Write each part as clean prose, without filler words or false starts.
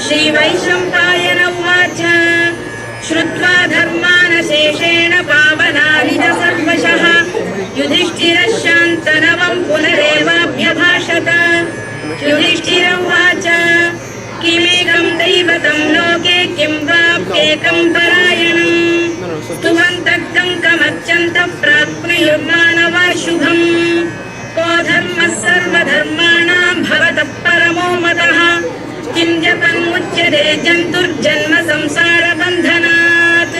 श्रीवैशम्पायन उवाच श्रुत्वा धर्मानशेषेण पावनानि च सर्वशः युधिष्ठिरः शान्तनवं पुनरेवाभ्यभाषत। युधिष्ठिर उवाच किमेकं दैवतं लोके किं वाप्येकं परायणम् स्तुवन्तः कङ्कमर्चन्तः प्राप्नुयुर्मानवा शुभम् को धर्मः सर्वधर्माणां भवतः परमो मतः किं जपन्मुच्यते जन्तुर्जन्म संसारबन्धनात्।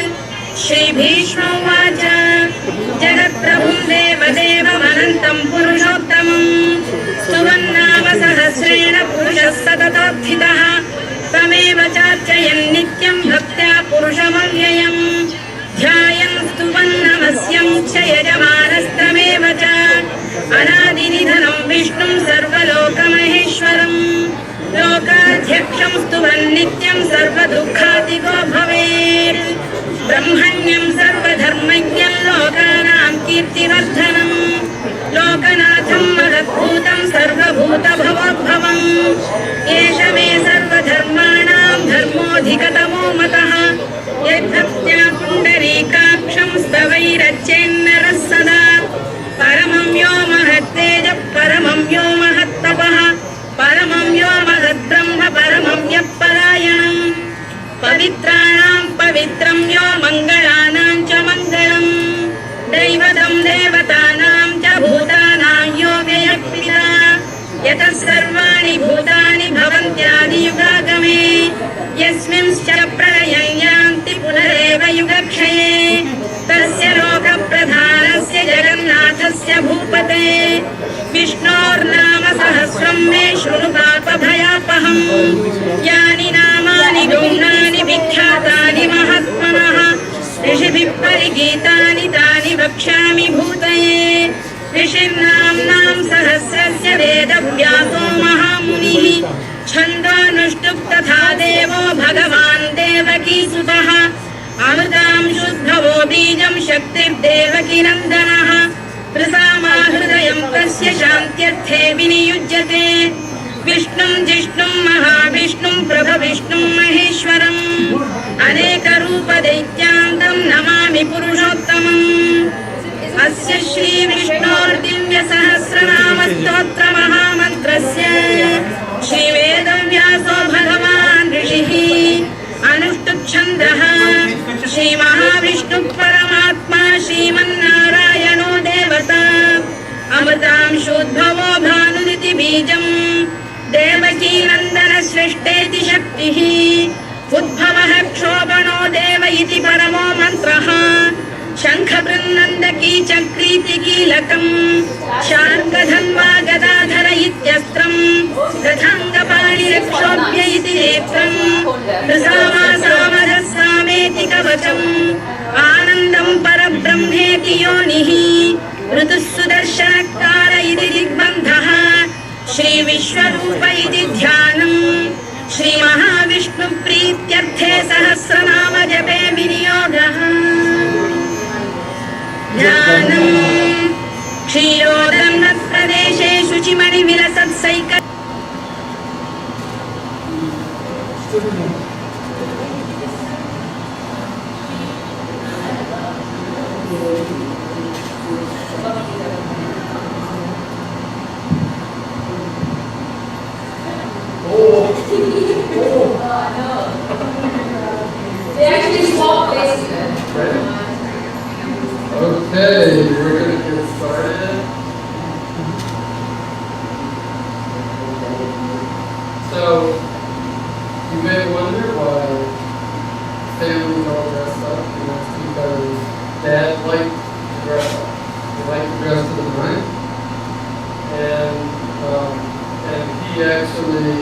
श्रीभीष्म उवाच जगत्प्रभुं देवदेवमनन्तं पुरुषोत्तमं स्तुवन्नाम सहस्रेण पुरुषः सततोत्थितः तमेव चार्चयन् नित्यं भक्त्या पुरुषमव्ययम् ध्यायन् स्तुवन् नमस्यं च यजमानस्तमेव च अनादिनिधनं विष्णुं सर्वलोकमहेश्वरम् लोकाध्यक्षं स्तुवन् नित्यं सर्वदुःखातिको भवेत् ब्रह्मण्यं सर्वधर्मज्ञं लोकानां कीर्तिवर्धनं लोकनाथं महद्भूतं सर्वभूतभवोद्भवम् एष मे सर्वधर्माणां धर्मोऽधिकतमो मतः यद्भक्त्या पुण्डरीकाक्षं स्तवैरच्चेन्नरः सदा परमं यो महत्तेजः परमं यो महत्तपः परमं यो महद्ब्रह्म परमं यः परायणम् पवित्राणां पवित्रं यो मङ्गलानां च मङ्गलम् दैवतं देवतानां च भूतानां यो व्ययः यतः सर्वाणि भूतानि भवन्त्यादियुगागमे यस्मिंश्च प्रलयं यान्ति पुनरेव युगक्षये तस्य लोकप्रधानस्य जगन्नाथस्य भूपते विष्णोर्नाम सहस्रं मे शृणु पापभयापहम् यानि नामानि गौणानि विख्यातानि महात्मनः ऋषिभिः परिगीतानि तानि वक्ष्यामि भूतये ऋषिर्नाम्नां सहस्रस्य वेदव्यासो महामुनिः छन्दोनुष्टुप् तथा देवो भगवान् देवकीसुतः अमृतां शुद्धवो बीजं शक्तिर्देवकीनन्दनः प्रसामाहृदयं तस्य शान्त्यर्थे विनियुज्यते विष्णुं जिष्णुं महाविष्णुं प्रभविष्णुं महेश्वरम् अनेकरूपदैत्यान्तं नमामि पुरुषोत्तमम् अस्य श्रीविष्णोर्दिव्यसहस्रनामस्तोत्रमहामन्त्रस्य श्रीवेदव्यासो भगवान् ऋषिः अनुष्टुप्छन्दः श्रीमहाविष्णुः परमात्मा श्रीमन्नारायणो देवता अमृतांशोद्भवो भानुरिति बीजम् देवकीनन्दनसृष्टेति शक्तिः उद्भवः क्षोभणो देव इति परमो मन्त्रः शङ्खबृन्नन्दकी चक्रीति कीलकम् शार्ङ्गधन्वा गदाधर इत्यस्त्रम् रथाङ्गपाणिरक्षोभ्य इति नेत्रम् रसामासामरः सामेति कवचम् आनन्दं परब्रह्मेति योनिः ऋतुः सुदर्शनकार इति दिग्बन्धः श्रीविश्वरूप इति ध्यानम् श्रीमहाविष्णुप्रीत्यर्थे सहस्रनाम जपे विनियोगः ज्ञानम् क्षीरोदन्नप्रदेशे शुचिमणिविलसत्सैक They actually swap places. Okay, we're going to get started. So, you may wonder why families all dressed up. And that's because Dad liked to dress up. He liked to dress to the nines. And he actually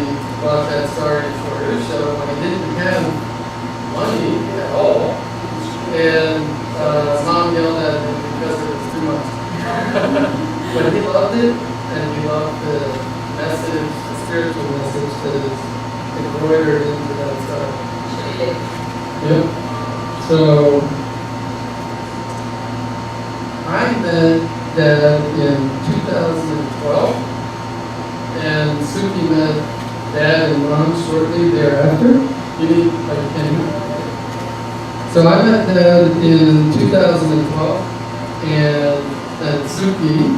bought that started for his show when he didn't have money at all. And Mom yelled at him because it was too much. But he loved it, and he loved the message, the spiritual message that is embroidered into that stuff. Yep. So I met Dad in 2012, and Suki met Dad and Mom shortly thereafter. You need, are you kidding me? So I met Dad in 2012, and then Suki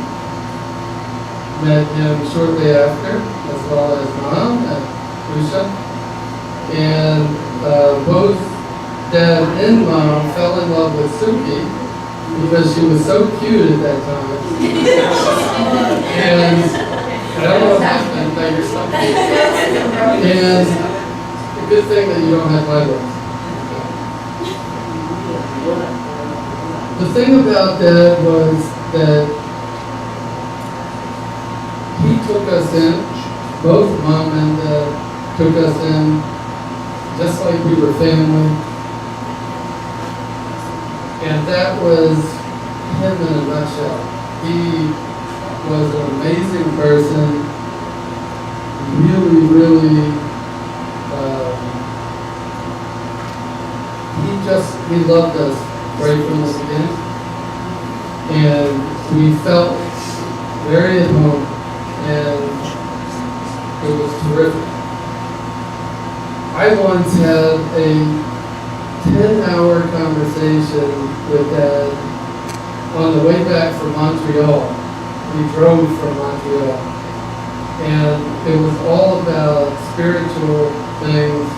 met him shortly after, as well as Mom and Usha. And both Dad and Mom fell in love with Suki because she was so cute at that time. And I don't know what happened, now you're something. And a good thing that you don't have my lips. The thing about Dad was that he took us in, both Mom and Dad took us in, just like we were family. And that was him in a nutshell. He was an amazing person, really, he loved us right from the beginning. And we felt very at home, and it was terrific. I once had a 10-hour conversation with Dad on the way back from Montreal. We drove from Montreal. And it was all about spiritual things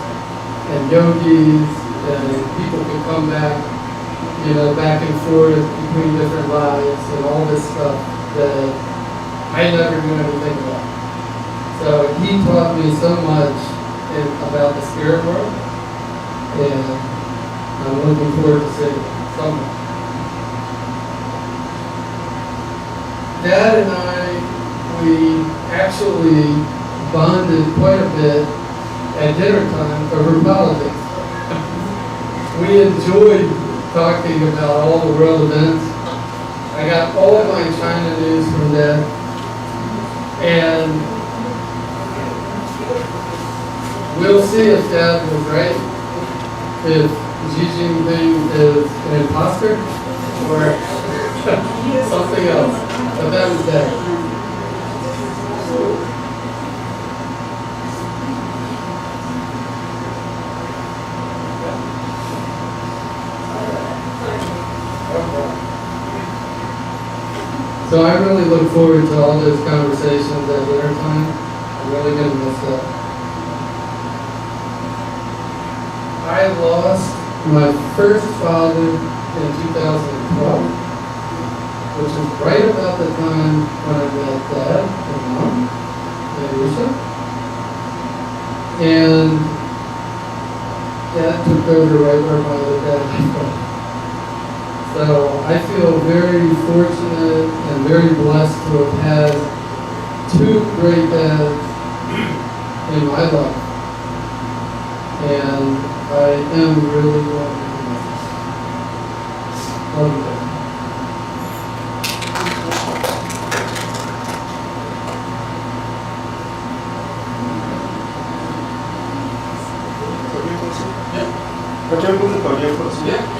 and yogis, and people could come back, back and forth between different lives and all this stuff that I never knew anything about. So he taught me so much about the spirit world, and I'm looking forward to seeing so much. Dad and I, we actually bonded quite a bit at dinner time over politics. We enjoyed talking about all the world events. I got all of my China news from Dad, and we'll see if Dad was right, if Xi Jinping is an imposter, or something else. But that was Dad. So I really look forward to all those conversations at dinner time. I'm really going to miss that. I lost my first father in 2012, which was right about the time when I met Dad and Mom and Usha. And Dad took over right where my other dad left off. So I feel very fortunate and very blessed to have had two great dads in my life. And I am really wanting to miss this. Love you, Dad. Qualquer coisa pode ir para você.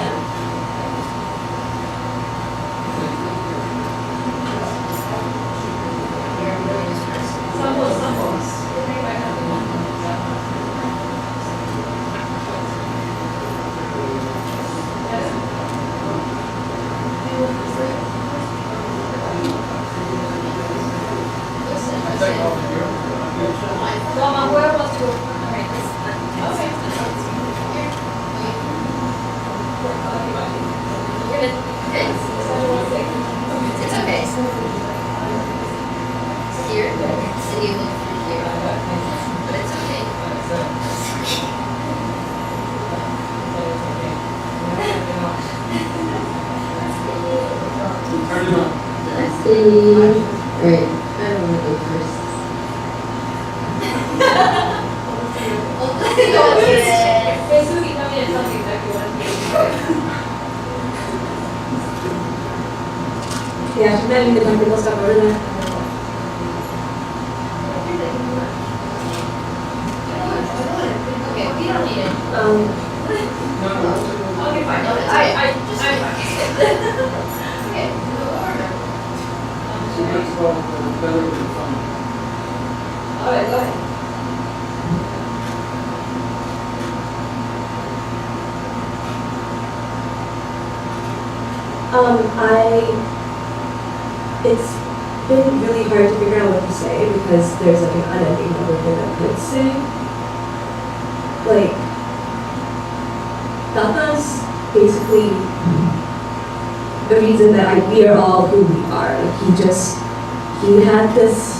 Alright, I don't want to go first. Yeah, she's not even the people stuff over there. Okay, we don't need it. Okay, fine. I Okay. So that's all better than fun. Alright, go ahead. It's been really hard to figure out what to say because there's like an unending number of things I could say. Like, Tata's basically the reason that we are all who we are. Like, he had this,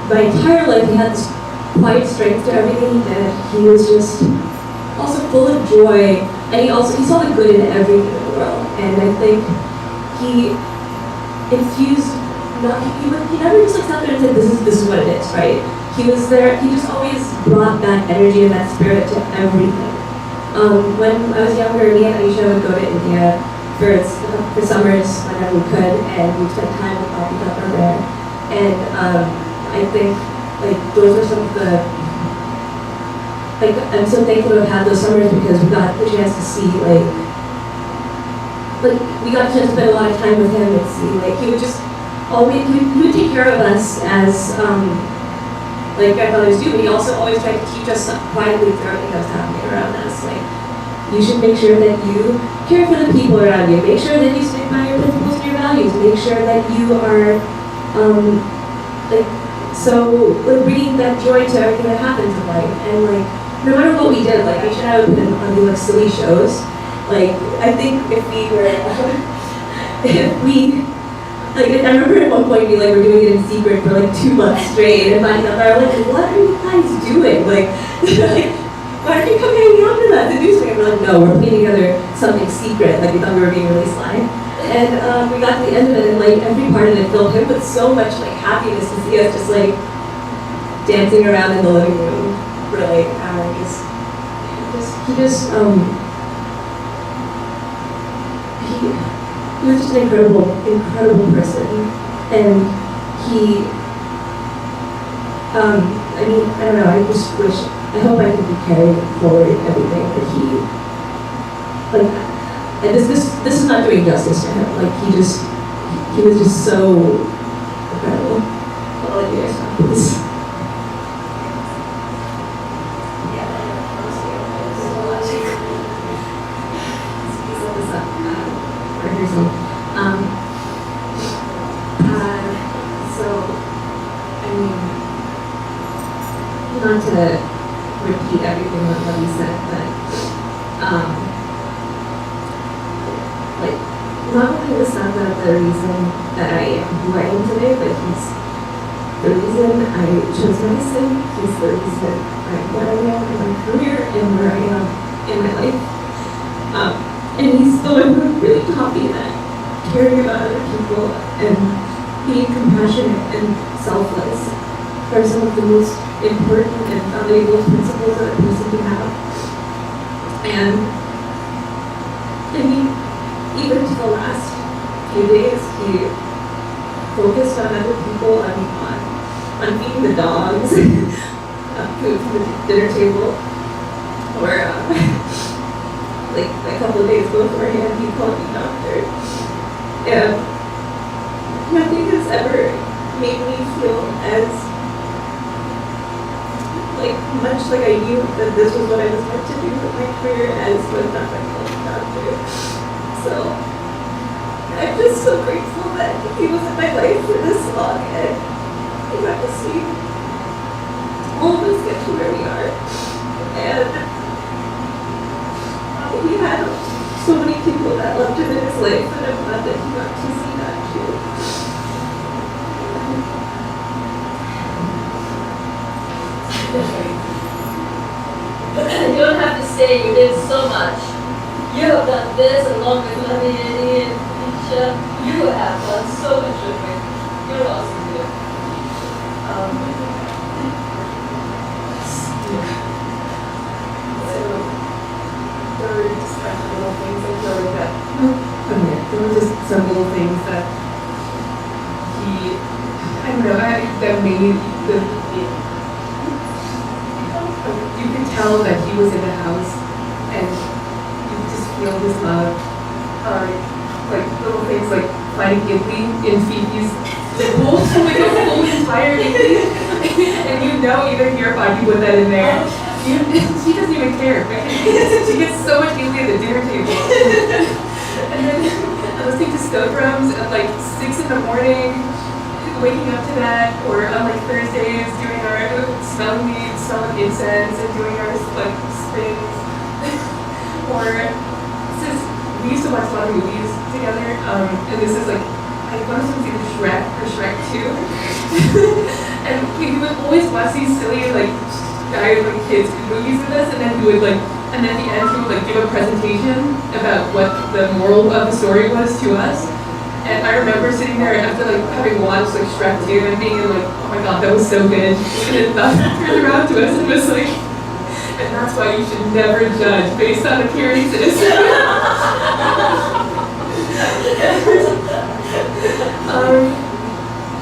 my entire life, he had this quiet strength to everything he did. He was just also full of joy, and he saw the good in everything in the world. And I think he infused, he never just like sat there and said, this is what it is, right? He was there, he just always brought that energy and that spirit to everything. When I was younger, me and Aisha would go to India for summers whenever we could, and we'd spend time with Bobby Pepper there. And I think like those were some of the, like, I'm so thankful to have had those summers because we got the chance to see we got a chance to spend a lot of time with him and see, like, he would just always, he would take care of us as, like grandfathers do, but he also always tried to teach us quietly through everything that was happening around us. Like, you should make sure that you care for the people around you, make sure that you stick by your principles and your values, make sure that you are, bringing that joy to everything that happens in life. And like, no matter what we did, like, I should have been on do like silly shows. Like, I think if we were, like, I remember at one point we were doing it in secret for like 2 months straight, and my mother was like, what are you guys doing? Like, why don't you come hanging out with us and do something? And we're like, no, we're putting together something secret. Like, we thought we were being really sly. And we got to the end of it, and like every part of it filled him with so much like happiness to see us just like dancing around in the living room for like hours. He was just an incredible person, and he, I don't know, I hope I can be carried forward in everything that he, like, and this is not doing justice to him, like, he was just so incredible. I'll let you guys know, please. Not to repeat everything that Lovey said, but like, not only was Santa the reason that I am who I am today, but he's the reason I chose medicine. He's the reason I'm what I am in my career and where I am in my life. And he's the one who really taught me that caring about other people and being compassionate and selfless are some of the most important and valuable principles that a person can have. And I mean, even to the last few days, he focused on other people, on feeding the dogs, food from the dinner table, or like a couple of days beforehand, he called me doctor. And nothing has ever made me feel as much like I knew that this was what I was meant to do with my career as when Dr. called me doctor. So I'm just so grateful that he was in my life for this long, and we got to see all of us get to where we are. And he had so many people that loved him in his life, and I'm glad that he got to see that too. You don't have to say you did so much. You have done this along with Lovey and Isha. You have done so much with it. You're awesome, dear. There were just little things that there were just some little things that that made you could tell that he was in the house, and you could just feel his love. Like little things like finding Ghibli in Phoebe's whole entire Ghibli, and even your body put that in there. She doesn't even care. She gets so much Ghibli at the dinner table. And then I'm listening to stone drums at like 6 in the morning, waking up to that, or on like Thursdays doing our smelling incense and doing our like spins. Or we used to watch a lot of movies together, and this is like I want to see Shrek or Shrek 2. And we would always watch these silly like kids movies with us, and then we would and at the end he would give a presentation about what the moral of the story was to us. And I remember sitting there after having watched Shrek 2 and being oh my god, that was so good. And then turned around to us and was and that's why you should never judge based on appearances.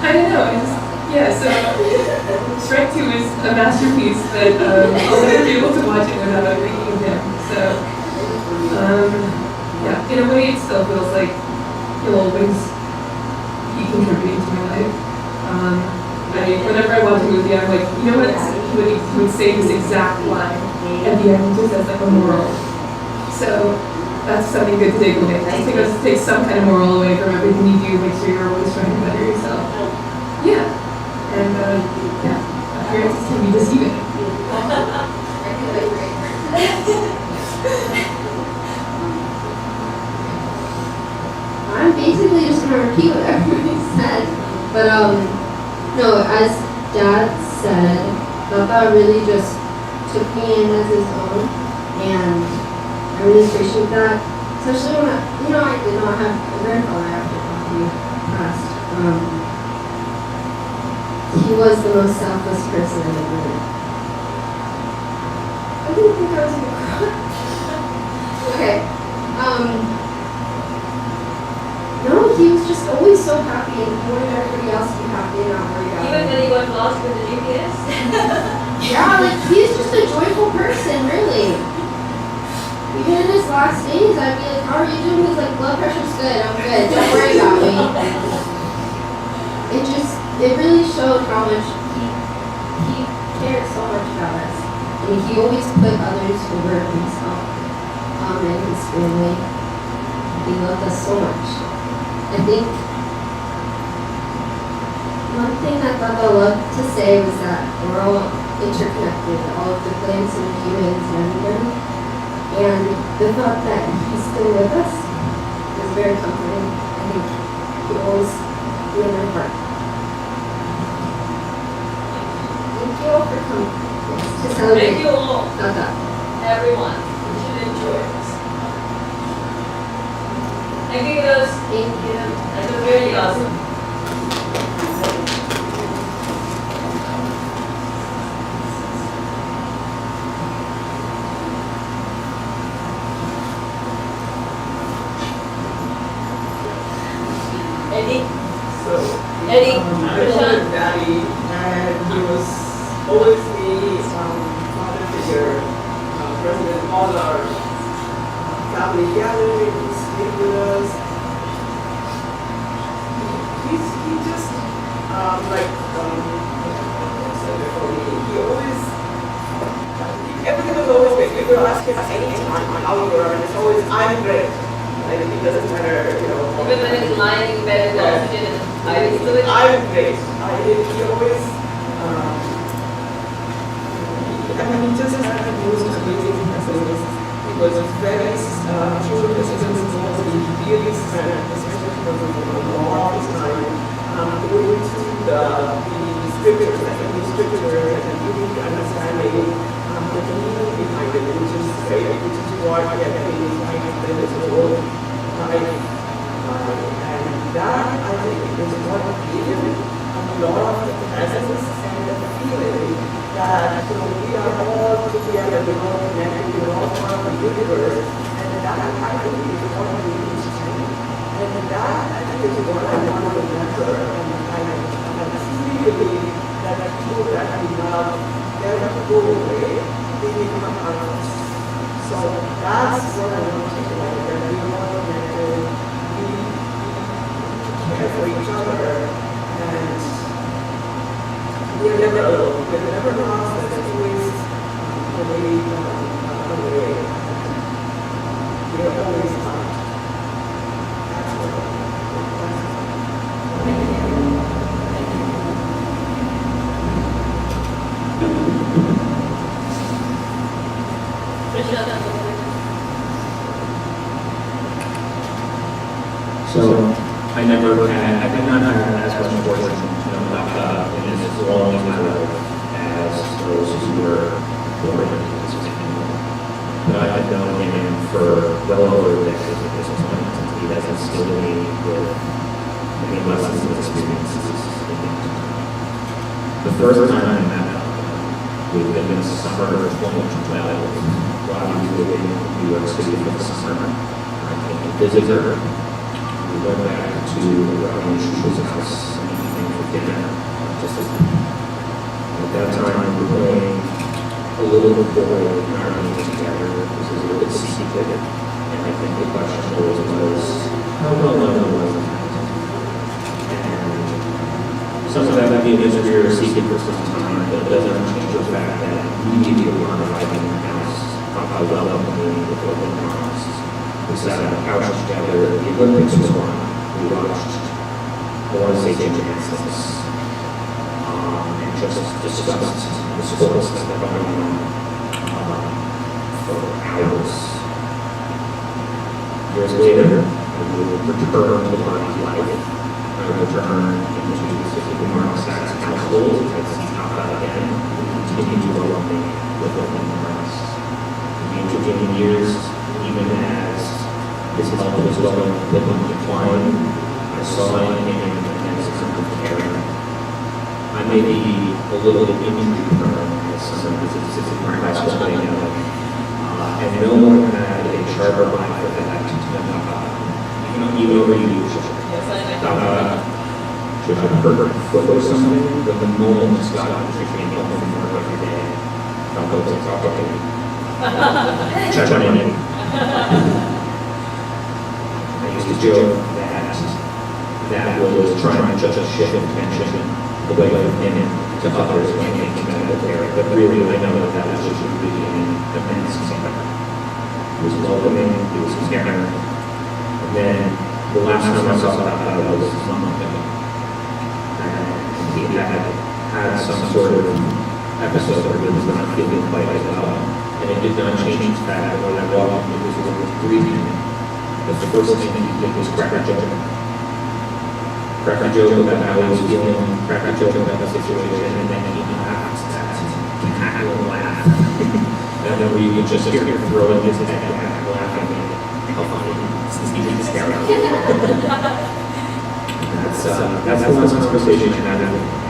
I don't know. So Shrek 2 is a masterpiece that I'll never be able to watch it without thinking of him. So, in a way, it still feels like he'll always be contributing to my life. Whenever I watch a movie, I'm like, you know what? He would say this exact line at the end, just as a moral. So that's something good to take away. Just take some kind of moral away from everything you do. Make sure you're always trying to better yourself. Yeah. And appearances can be deceiving. I'm basically just gonna repeat what everybody said, but no, as Dad said, Papa really just took me in as his own, and I really appreciate that. Especially when I did not have a grandfather after he passed. He was the most selfless person I've ever met. I didn't think I was gonna cry. Okay. No, he was just always so happy, and he wanted everybody else to be happy and not worry about Even it. when he got lost with the GPS? Yeah, he's just a joyful person, really. Even in his last days, I'd be like, how are you doing? He's like, blood pressure's good, I'm good, don't worry about me. It really showed how much he cared so much about us. I mean, he always put others over himself and his family. He loved us so much. I think one thing that Baba loved to say was that we're all interconnected, all of the plants and humans and everybody. And the thought that he's still with us is very comforting. I think he always be in our heart. Thank you all for coming to celebrate. Thank you all. Baba. Everyone. You should enjoy this. Thank you guys. Thank you. That was really awesome. Eddie? Eddie? I was with Daddy, and he was always the father figure, president of all our family gatherings, stayed with us. He just, said before me, he always, everything was always great. You could ask him anytime on outdoor, and it's always, I'm great. Like, it doesn't matter, Even when he's lying in bed with oxygen and I do it. I'm great. He always, he just had the most amazing presence. He was very true to his principles. He really spent, especially for a long time, going to the scriptures, the scriptures, and really understanding the meaning behind it, which is great, which is what everything is behind it is all. And that, I think, is what gave him a lot of presence and the feeling that we are all together, we're all connected, we're all part of the universe, and that, I think, is what we need to do. And that, I think, is what I want to remember. And I truly believe that the people that we love, they'll never go away, they become ours. So that's what I want to take away, that we are all connected, we care for each other, and we're never alone. We're never lost. There's always a way, we're always loved. So I did not have as much fortune, in this long life as those who were born into this family. But I had known him for well over a decade at this point, and he has instilled me with many lessons and experiences. The first time I met him, we lived in the summer of 2012, while he was living in New York City for the summer. I came to visit her. We went back to Ramesh house and he came for dinner. Just as at that time, we were playing a little boy in our meeting together. This was a little bit secret, and I think the question always was, how well known was it? And some of that may be a mystery or a secret for some time, but it doesn't change the fact that immediately upon arriving in the house, how well known the open arms. We sat on a couch together, the Olympics was on, we watched, I want to say, gymnastics, and just discussed the sports that were going on for hours. Years later, I would return to hockey life. I would return into the Mark Sachs household, as he's not that again, and continue to welcome me with open arms. In the intervening years, even as his health was going in decline, I saw in him an instant of care. I may be a little bit injury prone, as some visits in my high school may know, and no one had a sharper eye for that than even over you. Should I hurt her foot or something, but the moment Scott came home from work every day, I'll go to talk to him. Check on him. I used to joke that was trying to just shift attention away from him to others when he came to medical care. But really, I know that was just really an immense care. He was welcoming, he was caring. And then the last time I saw that was a month ago. And he had some sort of episode where he was not feeling quite as well. And it did not change the fact that when I walked into his room breathing, the first thing he did was crack a joke. Crack a joke about how he was feeling, crack a joke about the situation, and then he laughed that cackling laugh. And then where you could just hear him throwing his head back, laughing, how funny, since he was hysterical. That's the last conversation I had with him.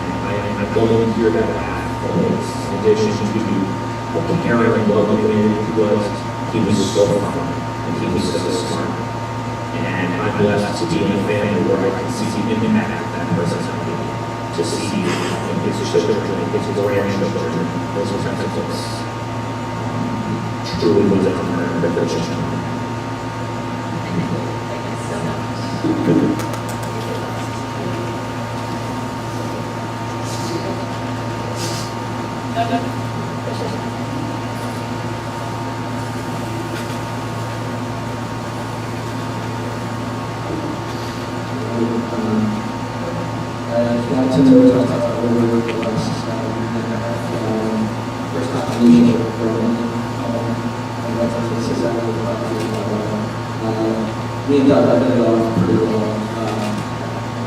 I'm going to hear that laugh always, in addition to how caring and welcoming he was so fun, and he was so smart. And I'm blessed to be in a family where I can see the impact of that personality, to see his children, his grandchildren, those principles. Truly was an honor and a privilege. Me and Doug have been along pretty long.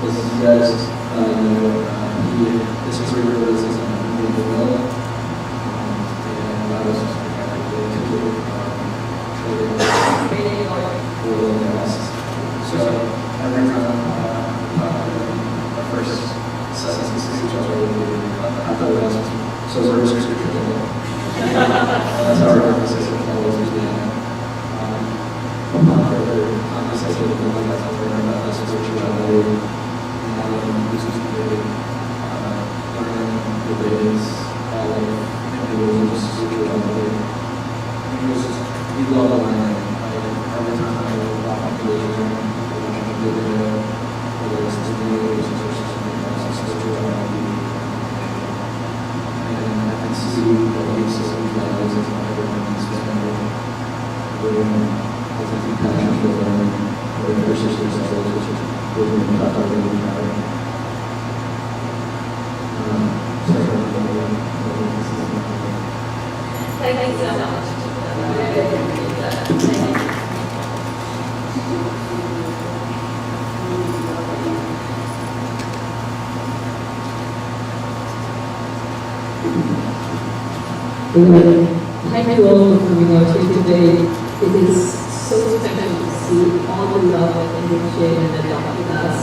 As you guys know, his career was as a developer. And I was just so every time our first session speech, I thought it was so we're just that's how our conversation always began. Upon further conversation with my guys out there about this situation I made, and this is really learning the ways all of individuals situation I made. We love learning. Every time I walk into the room, I do video, whether it's the news or something else, it's situation I made. And I can see the ways of some guys as everyone's been I think you kind of feel learning or your sisters and brothers with me and talk about it. Thank you so much. Anyway, thank you all for coming out here today. It is so special to see all the love and the share and the love with us.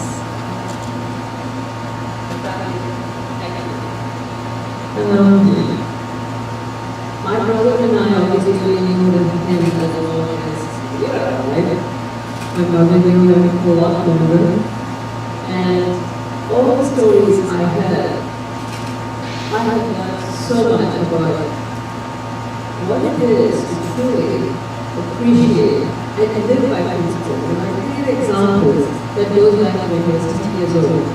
My brother and I obviously really knew that him as long as right? My mother knew him a lot longer. And all the stories I had learned so much about what it is to truly appreciate and live by principle. And I give examples that goes back to when he was 60 years old.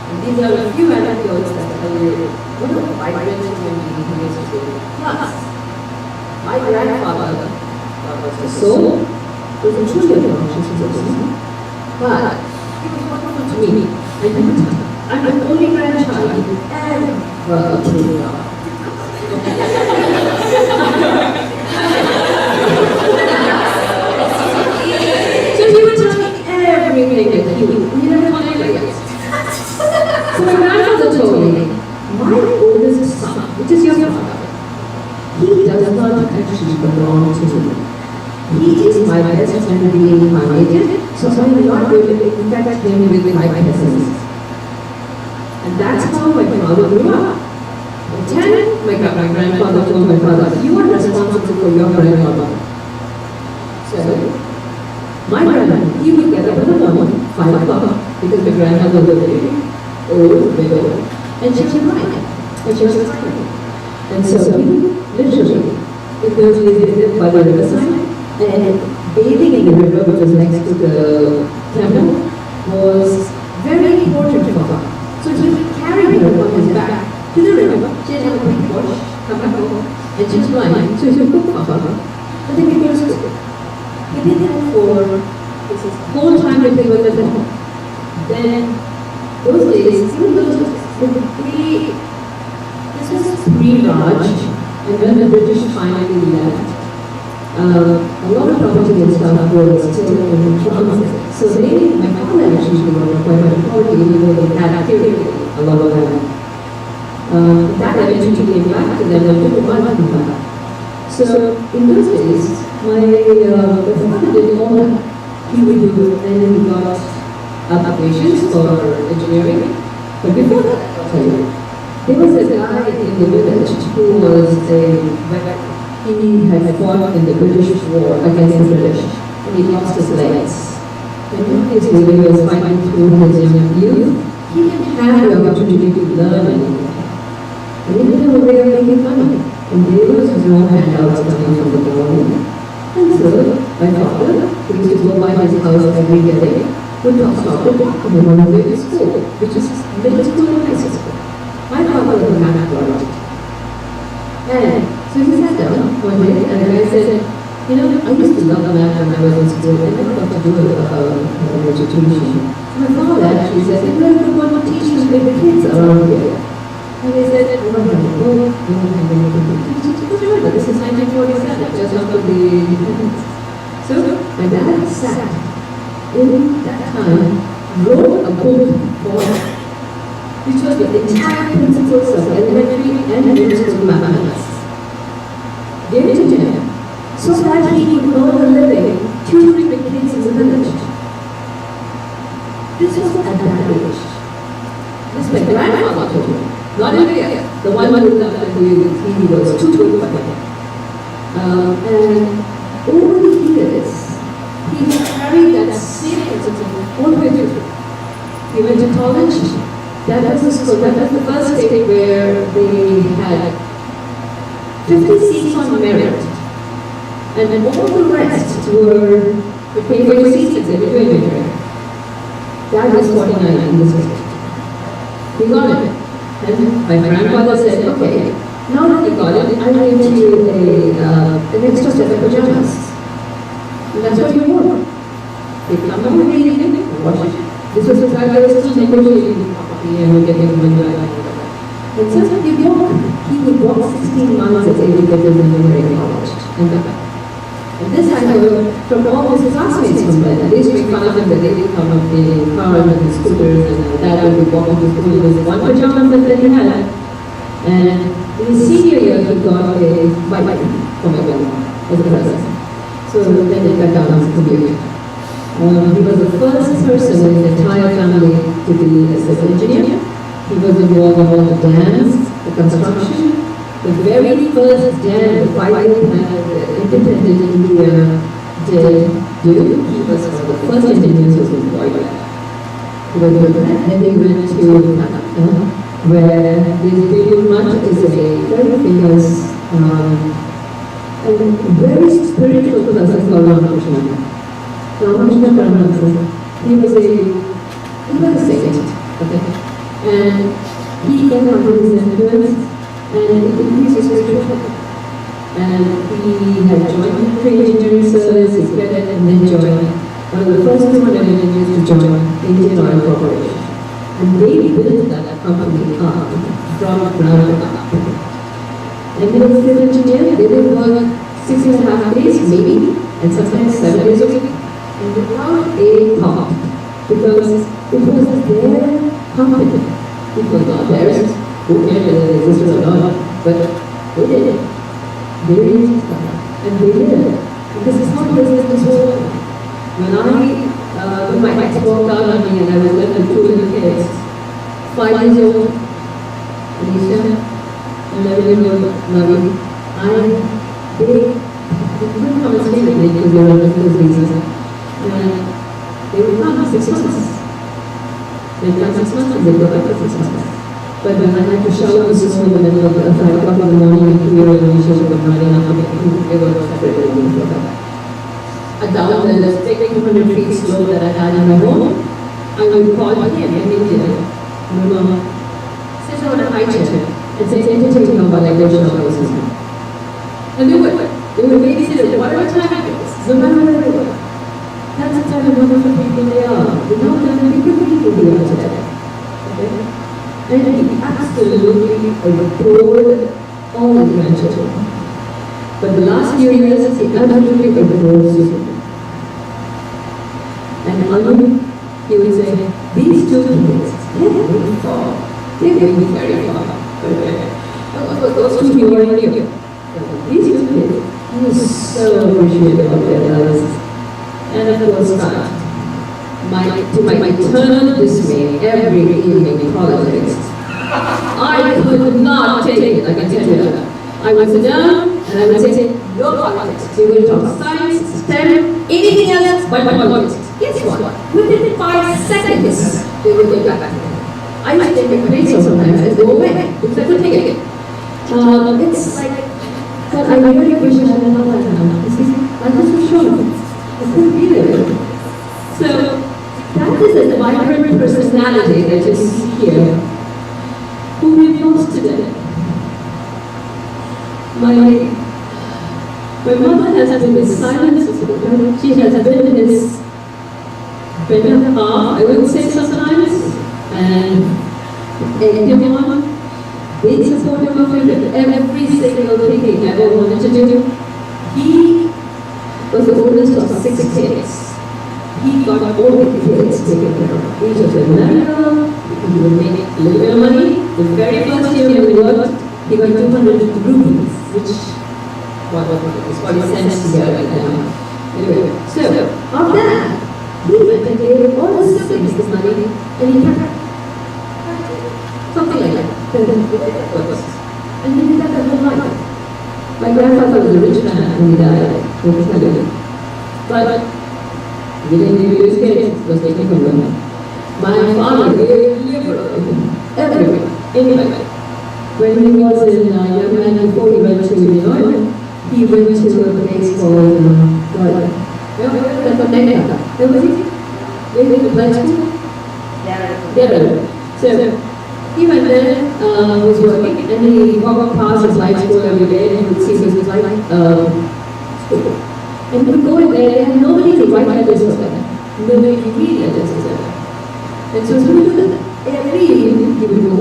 And these are a few anecdotes that tell you what a vibrant human being he is today. Plus, my grandfather was the soul, was a truly conscious person, but he was wonderful to me. I'm the only grandchild he ever approved of. So he would tell me everything that he never tolerated. So my grandfather told me, my oldest son, which is your father, he does not actually belong to me. He is my best friend reincarnated, so I'm not going to infect him with my pessimism. And that's how my father grew up. At 10, my grandfather told my father, you are responsible for your grandmother. So, my grandmother, he would get up in the morning, 5 o'clock, because my grandmother was very old, widow, and she was crying, and she was crying. And so he literally, in those days they lived by the riverside, and bathing in the river, which was next to the temple, was very important for her. So he would carry her on his back to the river. She'd have a quick wash, come back home, and she was blind, so he would cook for her. And then he goes to school. He did that for his whole time that they were at home. Then, those days, even those this was pre-Raj, and when the British finally left, a lot of property and stuff was still in transit. So my father actually was quite much property, even though they had a lot of land. That eventually came back to them and took one month back. So in those days, my father did all that he would do, and then he got applications for engineering. But before that, I'll tell you, there was a guy in the village who was he had fought in the British war against the British, and he lost his legs. And obviously, when he was fighting through his young youth, he didn't have the opportunity to learn anything. And he didn't have a way of making money. And there was no handouts coming from the government. And so, my father, who used to go by his house every day, would stop to talk to him on the way to school, which is middle school and high school. My father was a math project. And so he sat down one day, and the guy said, you know, I used to love math when I was in school, and I never got to do it education. My father actually said, you know, what teachers make the kids around here. And they said, I don't have a book, I don't have anything to teach. Because remember, this is 1947, just after the independence. So my dad sat in that time, wrote a book for which was the entire principles of elementary and middle school mathematics. Gave it to him so that he could earn a living tutoring the kids in the village. This was at that age. This my grandfather told me, not India, the one who thought that he was too good for him. And over the years, he carried that same principle all the way through. He went to college. That was the school. That was the first state where they had 50 seats on merit, and all the rest were paid seats that they were doing it. That was 49 in this state. He got it. And my grandfather said, okay, now that you got it, I'm going to give you an extra set of pajamas. And that's what you wore. They come home in the evening, wash it. This was the time I was still negotiating property and getting money back. And so he would walk 16 months a day to get his engineering college and back. And this I heard from all his classmates from there. They used to make fun of him that they didn't come up in cars and scooters, and dad would be walking to school with one pajama that he had. And in his senior year, he got a bike from my grandma as a present. So then it got down to commute. He was the first person in the entire family to be a civil engineer. He was involved in all the dams, the construction. The very first dam, the 5-year plan that independent India did do, he was one of the first engineers who was employed there. He was doing that, and then they went to Calcutta, where this pretty much is a very famous and very spiritual person called Ramakrishna. Ramakrishna Paramatma. He was a saint, okay? And he came under his influence, and it increased his spiritual. And he had joined the engineering service, he credit, and then joined one of the first 200 engineers to join Indian Oil Corporation. And they built that company up from ground up. And he was a civil engineer. They would work 6.5 days, maybe, and sometimes 7 days a week. And without a thought, because it was their company. It was not theirs. Who cared whether they existed or not? But they did it. They really started. And they did it. Because it's not business was. When my ex walked out on me and I was left with 2 little kids, 5 years old, Alicia, 11-year-old Navi, they couldn't come and stay with me because they were on this visa. And they would come 6 months. They'd come 6 months and they'd go back for 6 months. But when I had to shower the snow in the middle of 5 o'clock in the morning and clear Alicia would come running up, they were separated and go back. Down the 200 feet slope that I had in my home, I would call him in India. Mama, sit on a high chair and say, entertain her while I go shower with his mom. And they would babysit at whatever time it was, no matter where they were. That's the type of wonderful people they are. You know, they're the people we are today. Okay? And he absolutely adored all the grandchildren. But the last few years, he absolutely adored Superman. And he would say, these 2 kids, they're going far. They're going very far. Those 2 people are here. These 2 kids, he was so appreciative of their lives. And of course, to my eternal dismay, every evening politics, I could not take it, I can tell you that. I would sit down and I would say, no politics. We're going to talk science, STEM, anything else but politics. Guess what? Within 5 seconds, they would get back to me. I used to take a break sometimes and go away because I couldn't take it. It's like, but I really wish I had done that now. I just was shocked. I couldn't be there. So, that is a vibrant personality that you see here, who we lost today. My mother has been his silent supporter. She has been his better half, I would say sometimes, and egged him on, being supportive of him in every single thing he ever wanted to do. He was the oldest of 6 kids. He got all the kids taken care of. He was a medical, he would make a little bit of money. The very first year when he worked, he got 200 rupees, which is 40 cents here right now. Anyway, so after that, he went and gave all his siblings this money, and he kept something like that. And he did that the whole life. My grandfather was a rich man when he died, but he didn't give his kids, it was taken from them. My father was very liberal, everywhere, anyway. When he was in young man, before he went to Illinois, he went to a place called where was he? Where was the blind school? Yeah. So he went there, was working, and he walked past his blind school every day, and he would see his blind school. And he would go in there, and nobody to write letters for them. Nobody to read letters for them. And so he would do that. Every evening he would go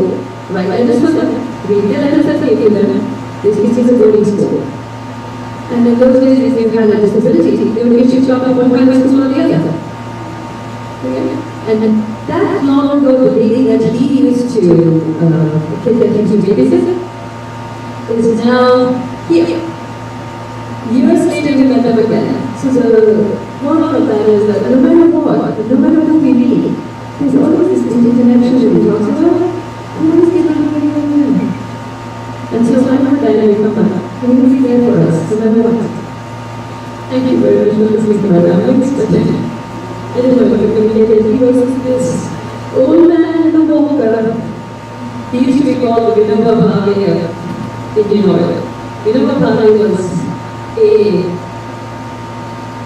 write letters for them, read their letters that they gave them. This is a boarding school. And in those days, if you had a disability, they would get you chopped up one way by school or the other. Okay? And that long ago lady that he used to, the kid that he used to babysit, is now here. Years later, we met up again. So the moral of that is that no matter what, no matter what we meet, there's always this interconnection that we talk about. And always get on the way. Until I'm not dynamic come back. He will be there for us, no matter what. Thank you very much for listening to my ramblings, but I didn't know if you communicated. He was this old man in the walker. He used to be called the Vinova Bhagya in Indian oil. Vinova Bhagya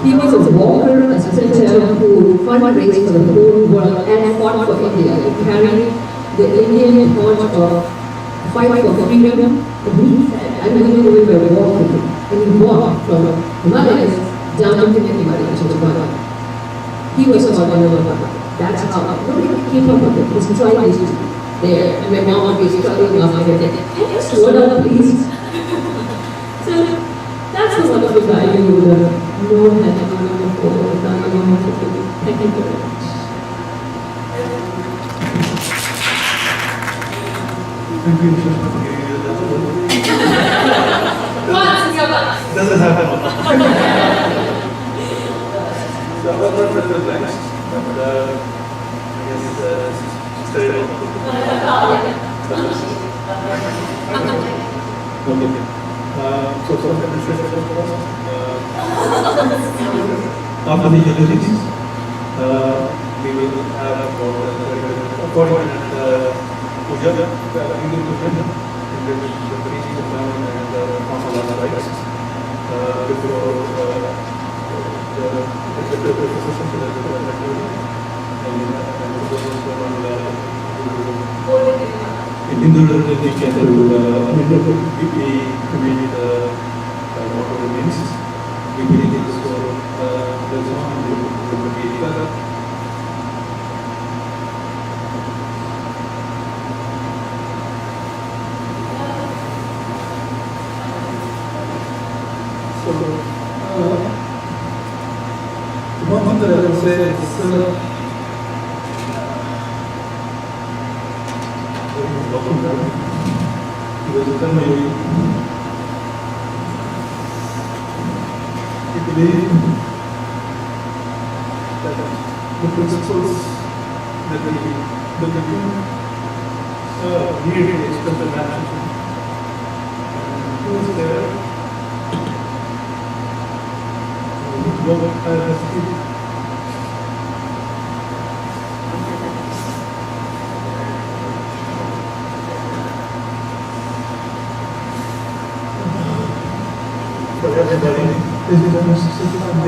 he was a walker, a sprinter who fundraised for the whole world and fought for India. He carried the Indian torch of fight for freedom. And he said, I'm going to do it by walking. And he walked from Himalayas down to Kanyamari, which is Ghana. He was called Vinova Bhagya. That's how nobody came up with it. His tribe is there. And my mom would be struggling off like that. Can you slow down, please? So that's the wonderful guy you would know had a wonderful Thank you very much. Thank you, Mr. Doesn't happen. So I'm not going to the next, but I guess stay on. Okay. So after the universities, we will have according to puja, Hindu puja, in which the priest will come and perform a lot of rites before the procession to in Hindu religion, we can create what remains. We believe in this world. There's one so, one thing that I would say is we believe that the principles that we need to express the management. Who is there? What has to be for everybody. This is a necessity and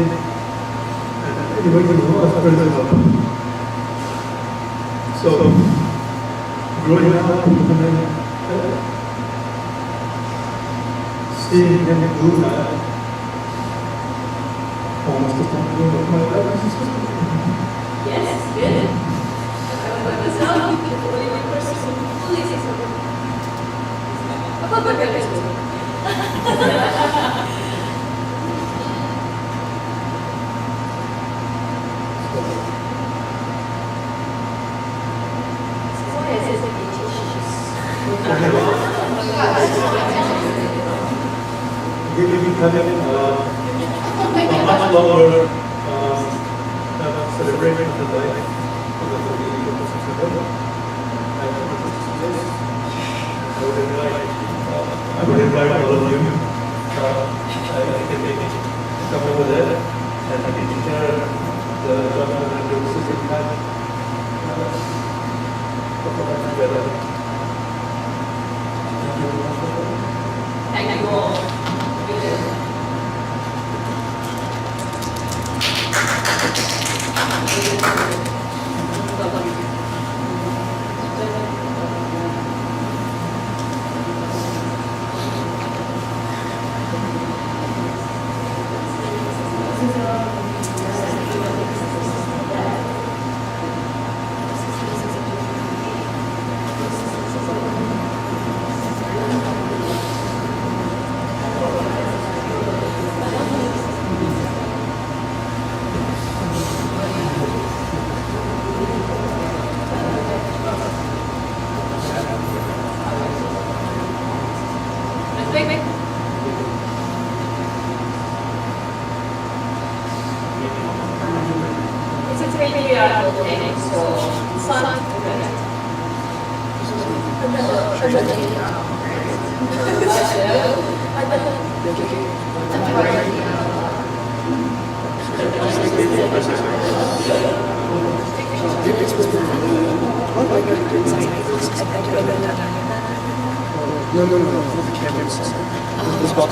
anybody who has present. So, growing up, seeing them do that, almost the time of my life. Yes, good. I was out before you were fully successful. About the We will be having a much longer celebration of the life of the community of September. I would invite all of you. I can come over there and I can share the government and the system together. Thank you all. patriarchal things for son. No, for the cameras. This box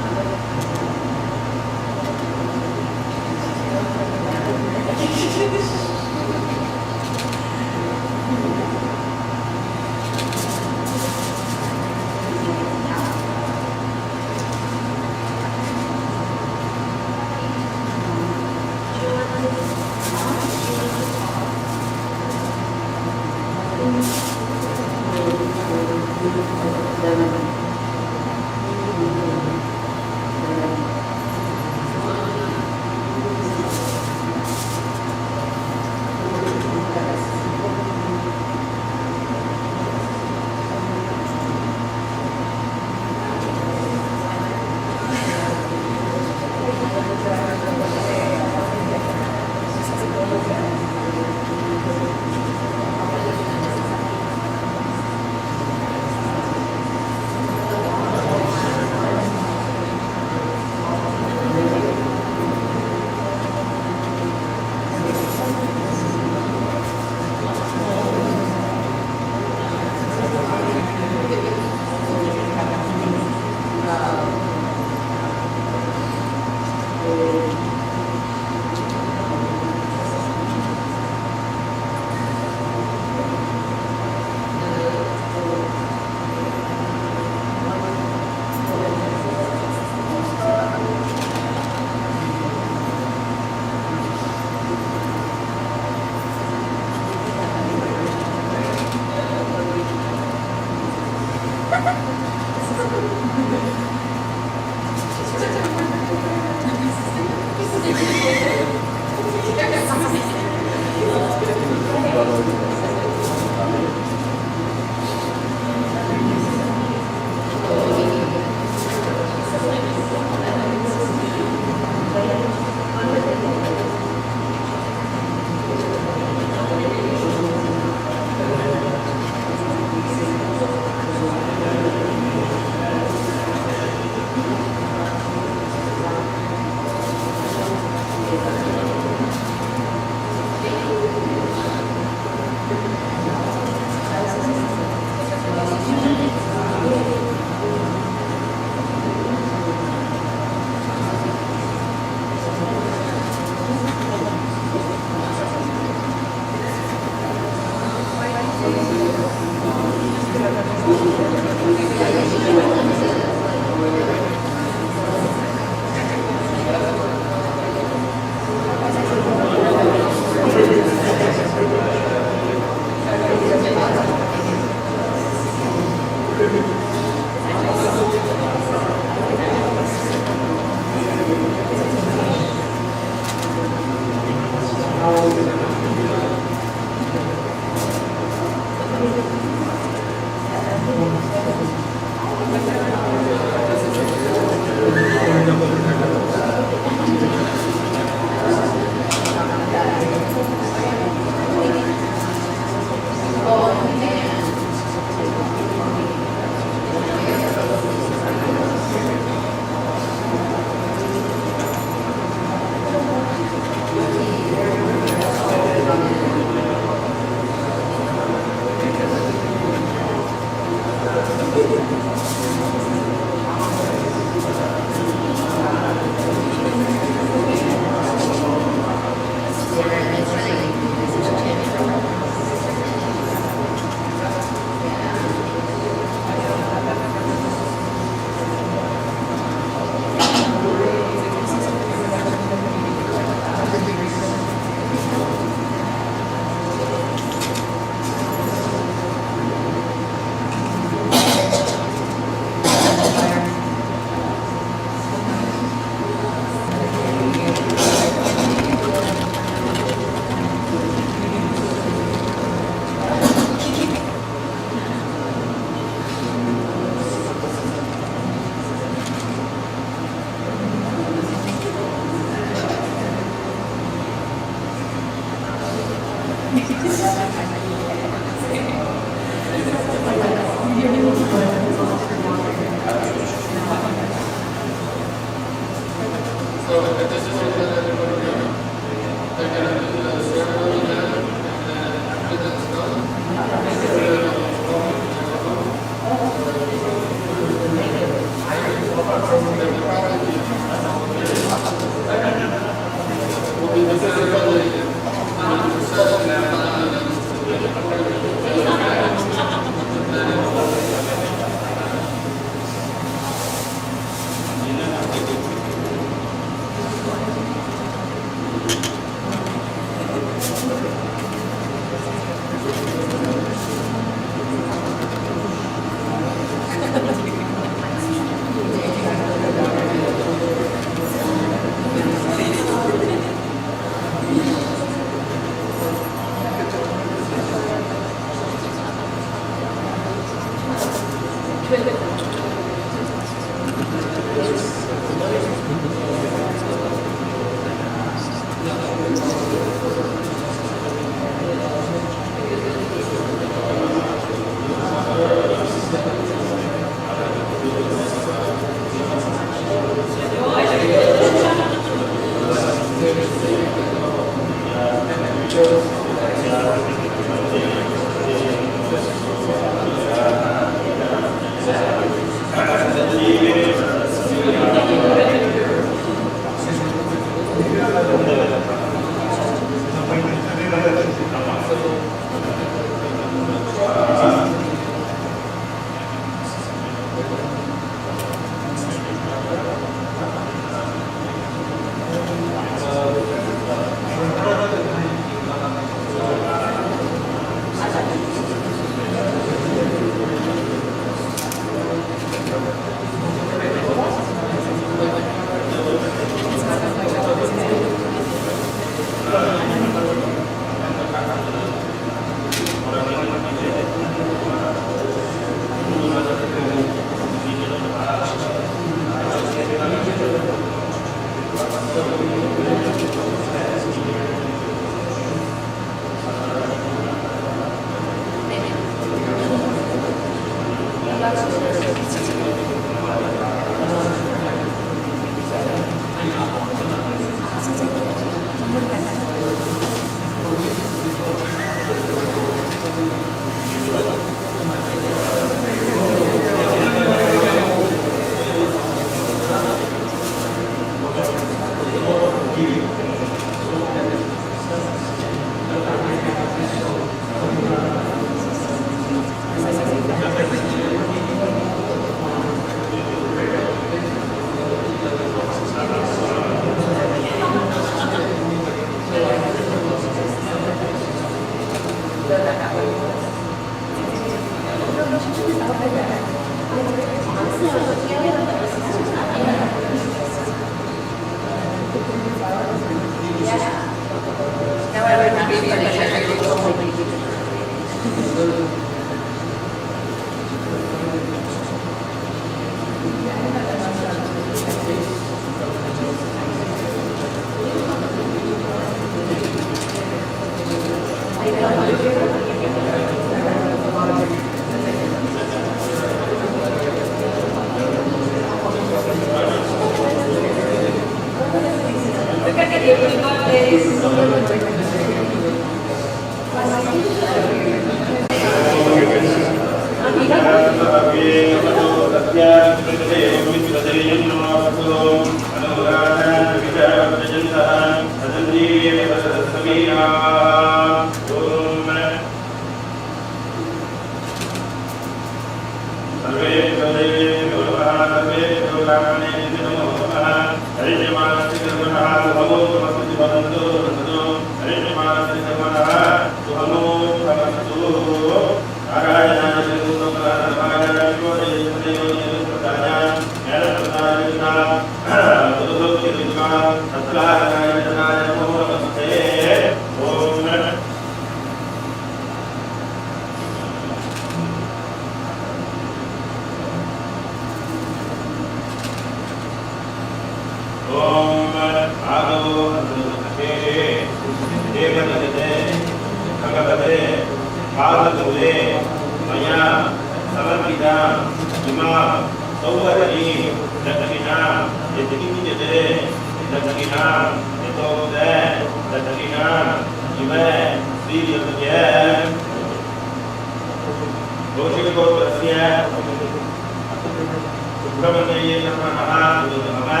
Subrahmanya नमः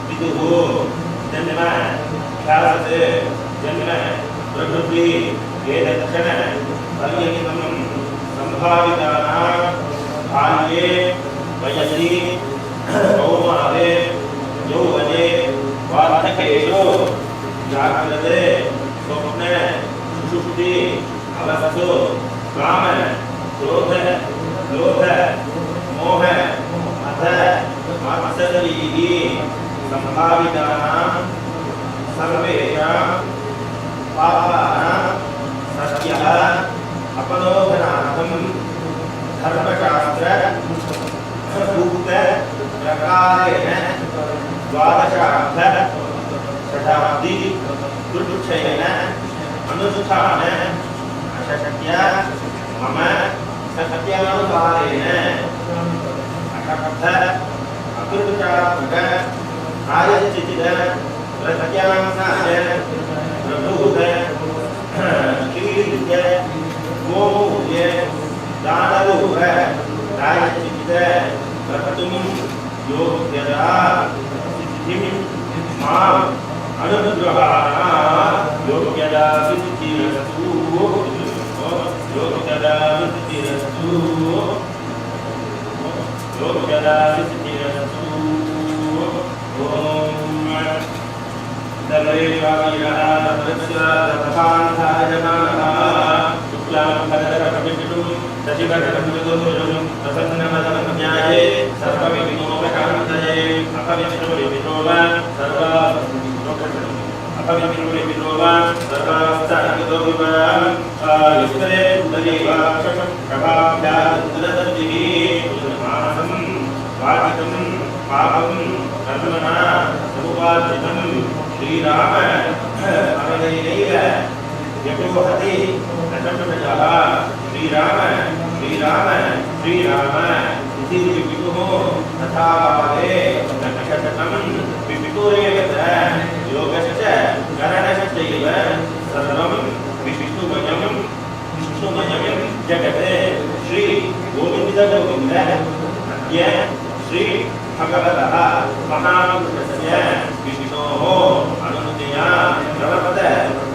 पितुः जन्म ख्याते जन्म प्रकृति वेदक्षण पर्यङ्कं संभावितानां बाल्ये वयसि कौमारे यौवने वार्धकेषु जाग्रते स्वप्ने सुषुप्ति अवस्थसु काम क्रोध लोभ मोह मद मात्सर्यैः संभावितानां सर्वेषां पापानां सत्यः अपनोदनार्थं धर्मशास्त्र सूक्त प्रकारेण द्वादशार्थ शताब्दी दुर्क्षयेन अनुष्ठान अशक्य मम सत्यानुसारेण अशक्त अकृतात्मक प्रायश्चित्त प्रत्यासाय प्रभूत कीर्त्य गोमूल्य दानरूप प्रायश्चित्त प्रकटुं योग्यता सिद्धिं माम् अनुग्रहाणा योग्यता सिद्धिरस्तु योग्यता सिद्धिरस्तु योग्यता सिद्धिरस्तु ॐ दलैवायः तपसान्धाय नमः शुक्लां भद्रकपिटुं शशिवर्णं प्रसन्नवदनन्याये सर्वविघ्नोपशान्तये अपवित्रोविभोव अपवित्रोविभोव सर्वास्तागतोविव युक्तये उदरीवाक्षं प्रभाभ्यादुदरतिः मानसं वाचितं पापं कर्मणा समुपार्जितं श्रीराम अवदैनैव यतोहति नशमशः श्रीराम श्रीराम श्रीराम इति विभुः तथा भावे नक्षशतं विभुरेव योगश्च करणश्चैव सर्वं विष्णुमयं जगत् श्री गोविन्द गोविन्द अद्य श्री भगवतः महापुरुषस्य विष्णोः अनुमतया प्रवर्तत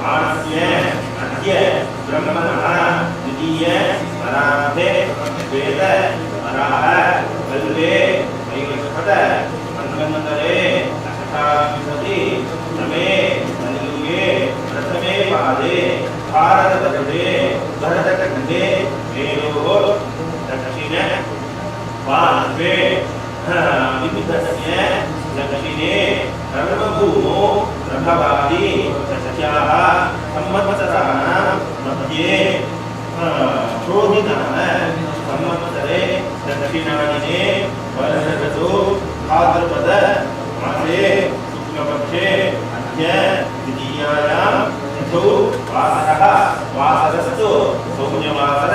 मानस्य अद्य ब्रह्मणः द्वितीय परार्धे वेद पराः कल्वे वैवस्वत मन्वन्तरे अष्टाविंशति तमे कलियुगे प्रथमे पादे भारतवर्षे भरतखण्डे वेदोः दक्षिण पार्श्वे विविधस्य दक्षिणे कर्मभूमो प्रभवादि सस्याः संवत्सराणां मध्ये शोधिताः संवत्सरे दक्षिणायने वर्षऋतौ भाद्रपद मासे शुक्लपक्षे अद्य द्वितीयायां तिथौ वासरः वासरस्तु सौम्यवासर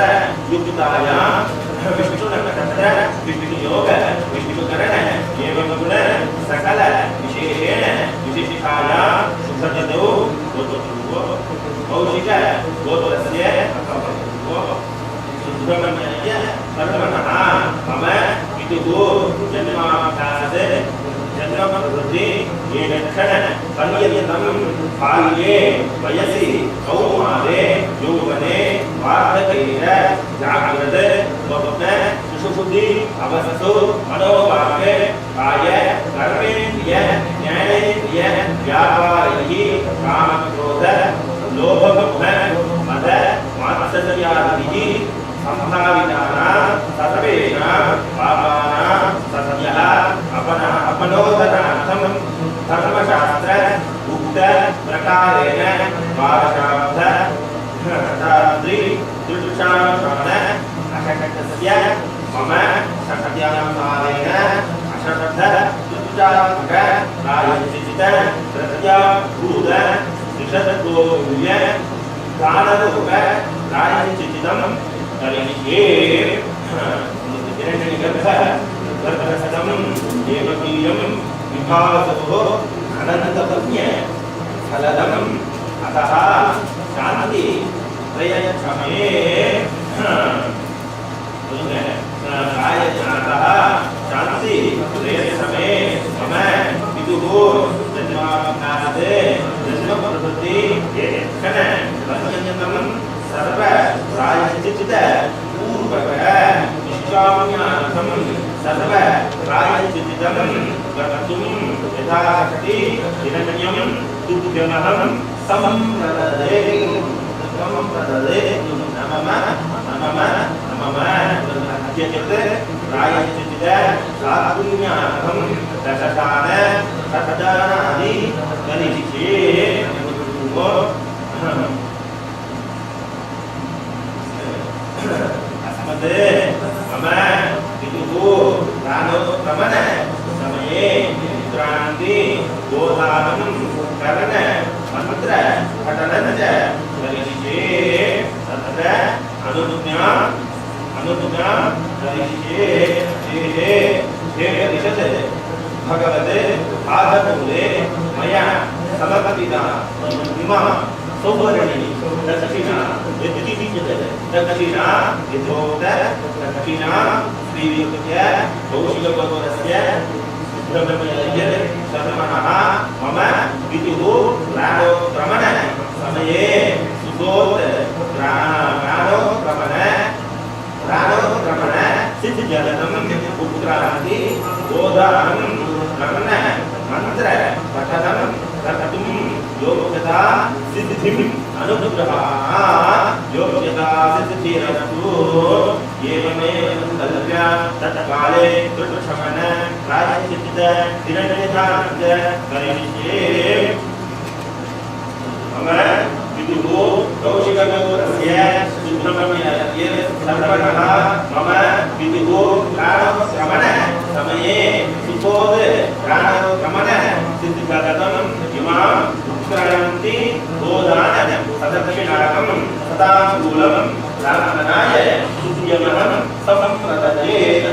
युक्तायां विष्णुनक्षत्र विष्णुयोग विष्णुकरण एवं गुण सकल विशेषेण विशिष्टायां सुखदौ कौशिक गोत्रस्य सुब्रह्मण्यस्य सर्वणः मम पितुः जन्माभ्यास जन्मप्रवृत्ति येन क्षण पर्यन्तं बाल्ये वयसि कौमारे यौवने वार्धकेन जाग्रत स्वप्न सुषुप्ति अवस्थसु मनोभावे काय कर्मेन्द्रिय ज्ञानेन्द्रिय व्यापारैः कामक्रोध लोभमोह मद मात्सर्यादिभिः संभावितानां सर्वेषां पापानां सत्यः अपनोदनार्थं धर्मशास्त्र उक्त प्रकारेण द्वादशार्थ शताब्दी दुर्दशांशान अशक्तस्य मम सत्यानुसारेण अशक्त दुर्दशात्मक प्रायश्चित्त प्रत्याभूत त्रिशतगोमूल्य दानरूप प्रायश्चित्तं करिष्ये हिरण्यगर्भः गर्भस्थं देवकीयं विभासोः अनन्तपत्न्य फलदम् अतः शान्ति त्रयक्षमे कायजातः शांति प्रेयसमे मम पितुः जन्मानादे जन्म प्रवृत्ति क्षण वंशजनम सर्व प्रायश्चित पूर्वक निष्काम्यार्थम सर्व प्रायश्चितम कर्तुं यथाशक्ति दिनमयं तुभ्यमहं संप्रददे नमः अद्यचित् प्रायश्चित साधुन्यार्थं दशदान शतदानादि करिष्ये अस्मद् मम पितुः दानोत्तमन समये क्रान्ति गोदानं करण मंत्र पठनं च करिष्ये तत्र अनुज्ञा करिष्ये हे ऋषत् भगवते आदमूले मया समर्पिता इमा सौवर्णी दक्षिणा दक्षिणा यथोक्त दक्षिणा श्रीयुक्त्य कौशिकपर्वतस्य सुब्रह्मण्य शतमनः मम पितुः प्राणोत्क्रमण समये सुखोत् प्राणोत्क्रमण सिद्धजलनं उत्क्रान्ति गोदानं क्रमण मंत्र पठनं कर्तुं योग्यता सिद्धिम् अनुग्रहः योग्यता सिद्धिरस्तु एवमेव कल्प्य तत्काले दुष्टशमन प्रायश्चित्त दिननिधानं च करिष्ये मम पितुः कौशिकगोत्रस्य सुब्रह्मण्यस्य सर्वणः मम पितुः प्राणोत्क्रमण समये सुखोत् प्राणोत्क्रमण सिद्धिगतम् इमाम् उत्क्रान्ति गोदान सदक्षिणाकं सदाङ्गूलं प्रार्थनाय सुप्रियमहं संप्रददेत्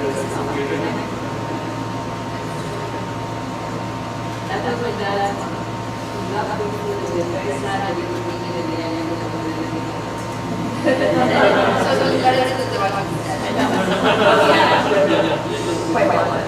That was my dad. Not having food is very sad. I didn't eat it in the end. So don't get it to the right one. Quite well.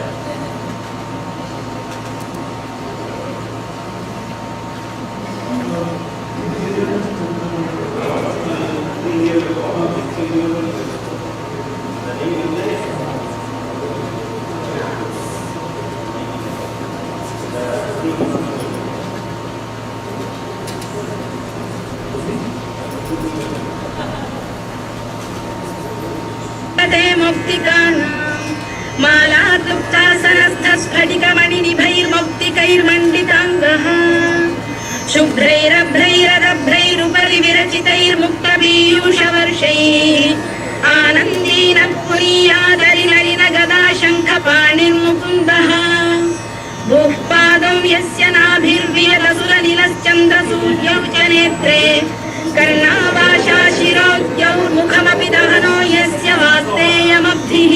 मालाक्लुप्तासनस्थस्फटिकमणिनिभैर्मौक्तिकैर्मण्डिताङ्गः शुभ्रैरभ्रैररभ्रैरुपरि विरचितैर्मुक्तपीयूषवर्षैः आनन्दीनः पुरीयादरिनलिन गदा शङ्खपाणिर्मुकुन्दः भूः पादौ यस्य नाभिर्वियदसुरनिलश्चन्द्रसूर्यौ च नेत्रे कर्णावाशा शिरोद्यौर्मुखमपि दहनो यस्य वास्तेयमब्धिः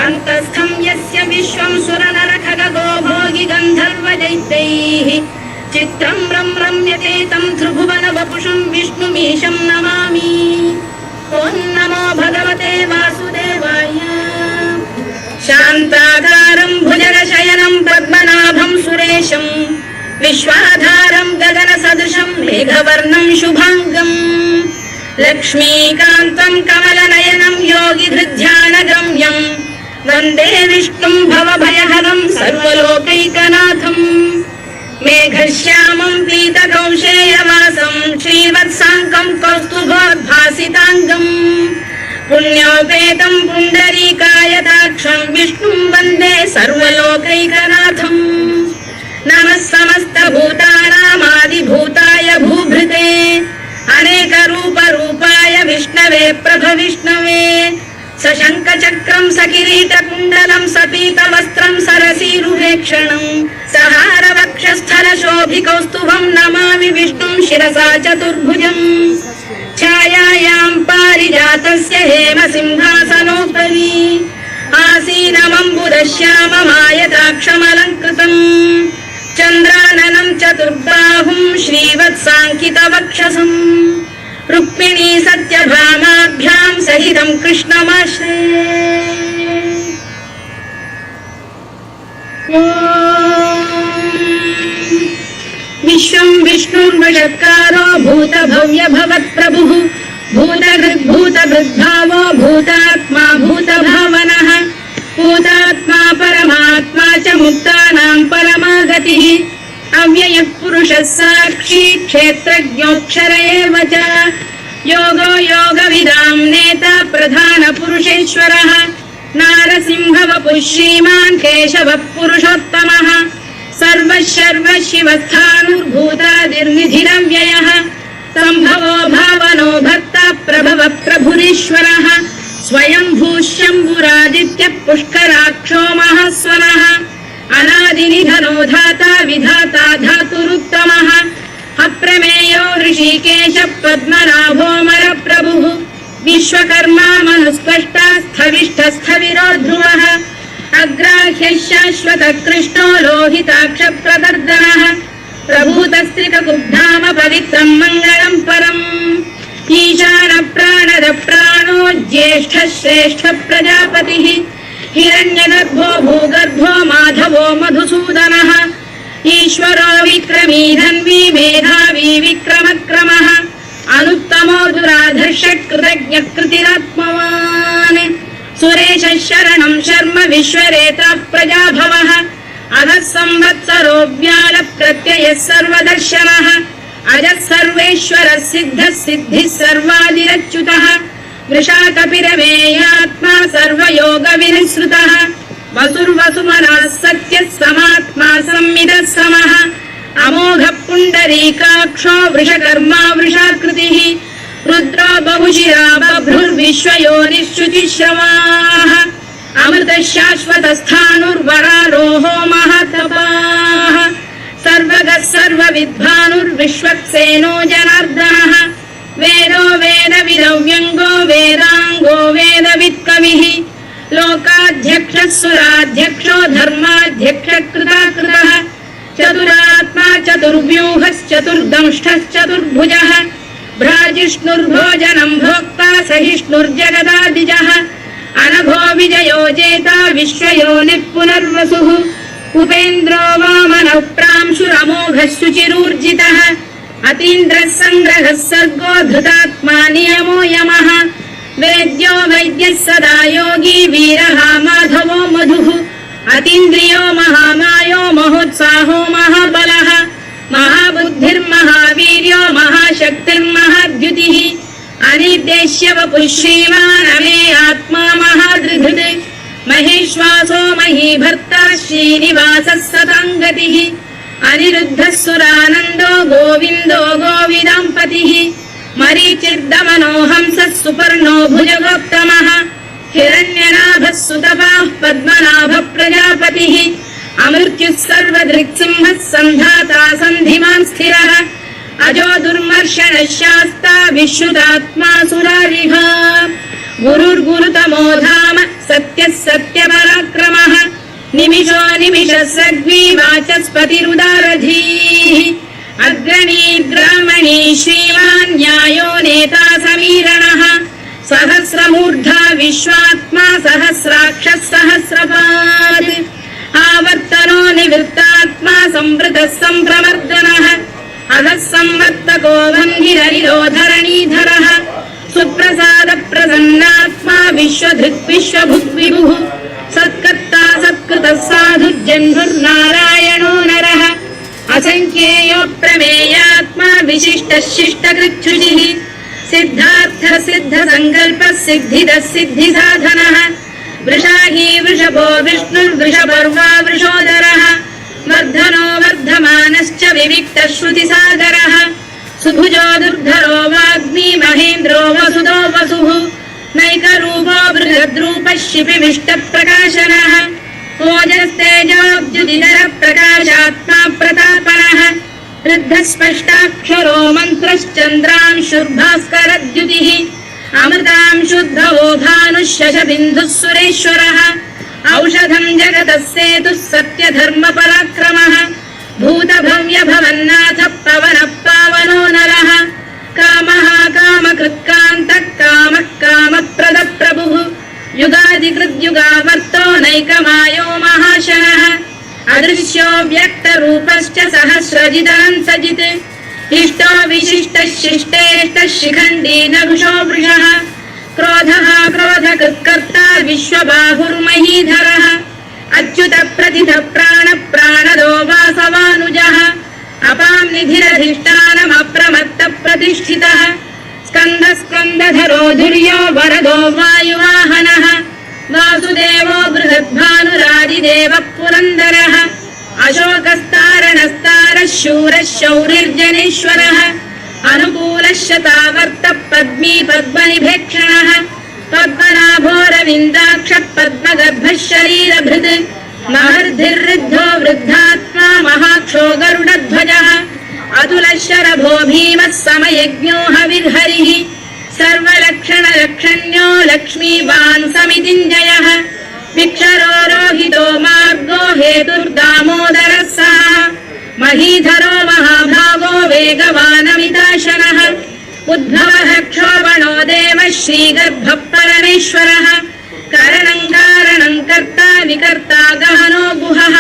अन्तस्थं यस्य विश्वं सुरनरखगो भोगि गन्धर्वदैत्यैः चित्रं रम्यते तं त्रिभुवनवपुषं विष्णुमीशं नमामि ॐ नमो भगवते वासुदेवाय शान्ताकारं भुजगशयनं पद्मनाभं सुरेशं विश्वाधारं गगनसदृशं मेघवर्णं शुभाङ्गं लक्ष्मीकान्तं कमलनयनं योगिधृध्यानगम्यं वन्दे विष्णुं भवभयहरं सर्वलोकैकनाथं मेघश्यामं पीतकौशेयवासं श्रीवत्साङ्कं कौस्तुभोद्भासिताङ्गं पुण्योपेतं पुण्डरीकायताक्षं विष्णुं वन्दे सर्वलोकैकनाथम् नमः समस्तभूतानामादिभूताय भूभृते अनेकरूपरूपाय विष्णवे प्रभविष्णवे सशङ्खचक्रं सकिरीटकुण्डलं सपीतवस्त्रं सरसीरुहेक्षणं सहारवक्षस्थलशोभिकौस्तुभं नमामि विष्णुं शिरसा चतुर्भुजम् छायायां पारिजातस्य हेमसिंहासनोपरि आसीनमम्बुदश्याममायताक्षमलङ्कृतम् चन्द्राननं चतुर्बाहुं श्रीवत्साङ्कितवक्षसम् रुक्मिणी सत्यभामाभ्यां सहितं कृष्णमाश्रये विश्वं विष्णुर्वषत्कारो भूतभव्यभवत्प्रभुः भूतभृद्भावो भूतात्मा भूतभावनः भूतात्मा परमात्मा च मुक्तानां परमागतिः अव्ययः पुरुषः साक्षी क्षेत्रज्ञोऽक्षर एव च योगो योगविदां नेता प्रधानपुरुषेश्वरः नारसिंहवपुः श्रीमान् केशवः पुरुषोत्तमः सर्वः शिवस्थाणुर्भूतादिर्निधिरव्ययः सम्भवो भावनो भक्ता प्रभवः प्रभुरीश्वरः स्वयंभूः शम्भुरादित्यः पुष्कराक्षो महास्वनः अनादिनिधनो धाता विधाता धातुरुत्तमः अप्रमेयो ऋषिकेश पद्मनाभोऽमरप्रभुः विश्वकर्मा मनुस्पष्टा स्थविष्ठस्थविरो ध्रुवः अग्राह्यः शाश्वतः कृष्णो लोहिताक्षप्रदर्दनः प्रभूतस्त्रिककुब्धाम पवित्रं मङ्गलं परम् ईशानप्राणदप्राणो ज्येष्ठः श्रेष्ठः प्रजापतिः हिरण्यगर्भो भूगर्भो माधवो मधुसूदनः ईश्वरो विक्रमी धन्वी मेधावी विक्रमक्रमः अनुत्तमो दुराधर्षः कृतज्ञकृतिरात्मवान् सुरेशः शरणं शर्म विश्वरेता प्रजाभवः अधः संवत्सरो व्यालप्रत्ययः सर्वदर्शनः अजः सर्वेश्वरः सिद्धः सिद्धिः सर्वादिरच्युतः वृषाकपिरमेयात्मा सर्वयोगविनिसृतः वसुर्वसुमनः सत्यः समात्मा संविदः समः अमोघः पुण्डरीकाक्षो वृषकर्मा वृषाकृतिः रुद्रो बहुशिरा बभ्रुर्विश्वयोनिश्रुतिश्रवाः अमृतः शाश्वतस्थाणुर्वरारोहो महातपाः सर्वगः सर्वविद्वानुर्विश्वक्सेनो जनार्दनः वेदो वेदविदव्यङ्गो वेदाङ्गो वेदवित्कविः लोकात् देवाध्यक्षः सुराध्यक्षो धर्माध्यक्ष कृताकृतः चतुरात्मा चतुर्व्यूहश्चतुर्दंष्टश्चतुर्भुजः भ्राजिष्णुर्भोजनं भोक्ता सहिष्णुर्जगदादिजः अनघो विजयो जेता विश्वयोनिः पुनर्वसुः उपेन्द्रो वामनः प्रांशुरमोघः शुचिरूर्जितः अतीन्द्रः सङ्ग्रहः सर्गो धृतात्मा नियमो यमः वेद्यो वैद्यः सदा योगी वीरः माधवो मधुः अतीन्द्रियो महामायो महोत्साहो महाबलः महाबुद्धिर्महावीर्यो महाशक्तिर्महाद्युतिः अनिर्देश्य वपुः श्रीमान् अमे आत्मा महादृधृत् महेश्वासो महीभर्ता श्रीनिवासः सताङ्गतिः अनिरुद्धः सुरानन्दो गोविन्दो गोविदाम्पतिः मरीचिर्दमनो हंसः सुपर्णो भुजगोत्तमः हिरण्यनाभः सुतपाः पद्मनाभः प्रजापतिः अमृत्युः सर्वदृक्सिंहः सन्धाता सन्धिमान् स्थिरः अजो दुर्मर्षणः शास्ता विश्रुतात्मा सुरारिः गुरुर्गुरुतमो धाम सत्यः सत्यपराक्रमः निमिषो निमिषः सद्वी वाचस्पतिरुदारधीः अग्रणी ग्रामणी श्रीमान् न्यायो नेता समीरणः सहस्रमूर्धा विश्वात्मा सहस्राक्षः सहस्रपात् आवर्तनो निवृत्तात्मा संवृतः सम्प्रमर्दनः अधः संवर्तको भङ्गिरनिरोधरणीधरः सुप्रसाद प्रसन्नात्मा विश्वधृक् विश्वभुग्विभुः सत्कर्ता सत्कृतः साधुर्जन्मुर्नारायणो नरः असङ्ख्येयो प्रमेयात्मा विशिष्टः शिष्टकृच्छुचिः सिद्धार्थ सिद्धसङ्कल्पः सिद्धिदः सिद्धिसाधनः वृषाही वृषभो विष्णुर्वृषपर्वा वृषोदरः वर्धनो वर्धमानश्च विविक्तः श्रुतिसागरः सुभुजो दुर्धरो वाग्मी महेन्द्रो वसुदो वसुः नैकरूपो बृहद्रूपः शिपिविष्टप्रकाशनः ओजस्तेजोऽब्जुदिनरः प्रकाशात्मा प्रतापनः वृद्धस्पष्टाक्षरो मन्त्रश्चन्द्रांशुर्भास्करद्युतिः अमृतांशुद्धवो भानुः शशबिन्दुः सुरेश्वरः औषधं जगतः सेतुः सत्यधर्मपराक्रमः भूतभव्यभवन्नाथः पवनः पावनो नरः कामः कामकृत्कान्तः कामः कामप्रदप्रभुः युगादिकृद्युगावर्तो नैकमायो महाशनः अदृश्यो व्यक्तरूपश्च सहस्रजिदनन्तजित् इष्टो विशिष्टः शिष्टेष्टः शिखण्डी नघुषो वृषः क्रोधः क्रोधकृत्कर्ता विश्वबाहुर्महीधरः अच्युतः प्रतिथः प्राणदो वासवानुजः अपां निधिरधिष्ठानमप्रमत्तः प्रतिष्ठितः स्कन्दधरो धुर्यो वरदो वायुवाहनः वासुदेवो बृहद्भानुरादिदेवः पुरन्दरः अशोकस्तारणस्तारः शूरः शौरिर्जनेश्वरः अनुकूलः शतावर्तः पद्मी पद्मनिभेक्षणः पद्मनाभोरविन्दाक्षः पद्मगर्भः शरीरभृत् महर्धिर्वृद्धो वृद्धात्मा महाक्षो गरुडध्वजः अतुलः शरभो भीमः समयज्ञो हविर्हरिः सर्वलक्षणलक्षण्यो लक्ष्मीवान् समितिञ्जयः विक्षरो रोहितो मार्गो हेतुर्दामोदरः सः महीधरो महाभागो वेगवानमिताशनः उद्भवः क्षोभणो देवः श्रीगर्भः परमेश्वरः करणं कारणं कर्ता विकर्ता गहनो गुहः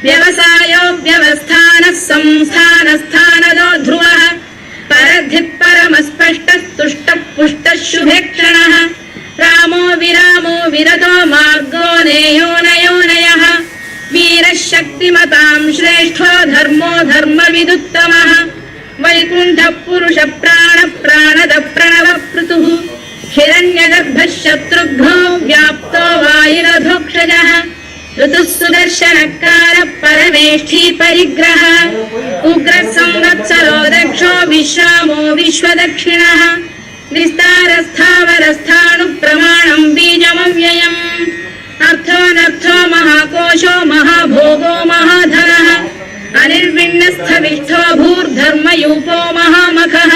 व्यवसायो व्यवस्थानः संस्थानस्थानदो ध्रुवः परधिः परमस्पष्टस्तुष्टः पुष्टः शुभेक्षणः रामो विरामो विरतो मार्गो नेयोनयोनयः वीरः शक्तिमतां श्रेष्ठो धर्मो धर्मविदुत्तमः वैकुण्ठः पुरुष प्राणद प्रणवपृतुः हिरण्यगर्भः शत्रुघ्नो व्याप्तो वायुरधोक्षजः ऋतुः सुदर्शनकारः परमेष्ठी परिग्रहः उग्रः संवत्सरो दक्षो विश्रामो विश्वदक्षिणः विस्तारस्थावरस्थाणु प्रमाणं बीजमव्ययम् अर्थोऽनर्थो महाकोशो महाभोगो महाधनः अनिर्विण्णस्थविष्ठो भूर्धर्मयूपो महामखः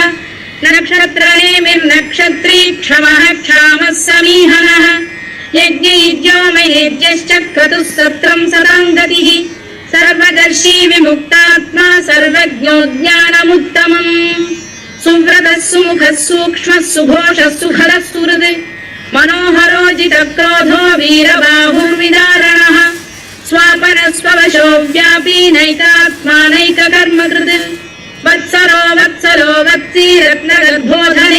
नक्षत्रनेमिर्नक्षत्री क्षमः क्षामः समीहनः यज्ञयुज्यो महेद्यश्च क्रतुः सत्रं सदां गतिः सर्वदर्शी विमुक्तात्मा सर्वज्ञो ज्ञानमुत्तमम् सुव्रतः सुमुखः सूक्ष्मः सुघोषः सुखदः सुहृद् मनोहरोजितक्रोधो वीरबाहुर्विदारणः स्वापनस्ववशो व्यापी नैकात्मा नैककर्मकृत् वत्सरो वत्सलो वत्सी रत्नगर्भोधने